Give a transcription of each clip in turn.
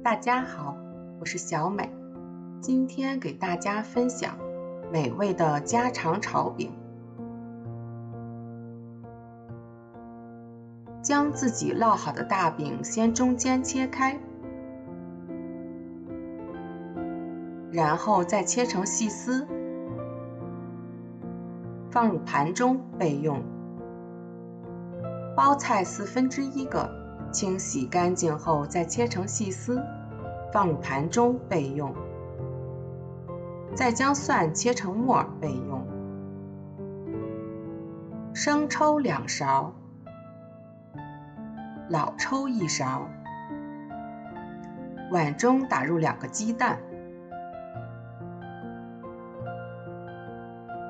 大家好，我是小美，今天给大家分享美味的家常炒饼。将自己烙好的大饼先中间切开，然后再切成细丝，放入盘中备用。包菜1/4个，清洗干净后再切成细丝，放入盘中备用。再将蒜切成末备用。生抽2勺，老抽1勺，碗中打入2个鸡蛋，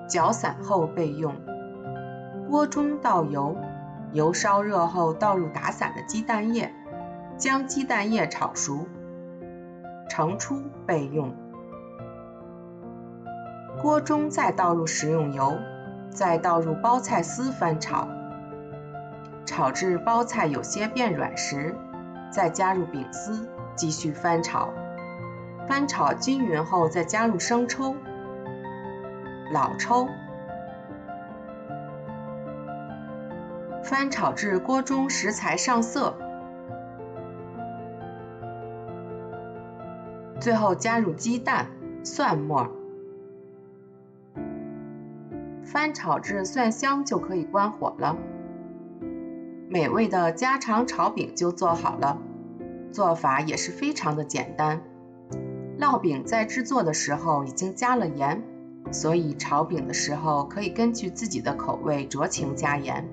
搅散后备用。锅中倒油，油烧热后倒入打散的鸡蛋液，将鸡蛋液炒熟，盛出备用。锅中再倒入食用油，再倒入包菜丝翻炒，炒至包菜有些变软时，再加入饼丝，继续翻炒。翻炒均匀后再加入生抽、老抽，翻炒至锅中食材上色，最后加入鸡蛋、蒜末，翻炒至蒜香就可以关火了。美味的家常炒饼就做好了，做法也是非常的简单。烙饼在制作的时候已经加了盐，所以炒饼的时候可以根据自己的口味酌情加盐。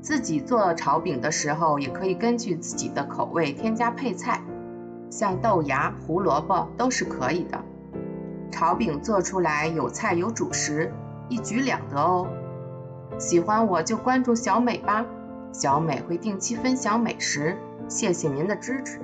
自己做炒饼的时候也可以根据自己的口味添加配菜，像豆芽、胡萝卜都是可以的。炒饼做出来有菜有主食，一举两得哦。喜欢我就关注小美吧，小美会定期分享美食，谢谢您的支持。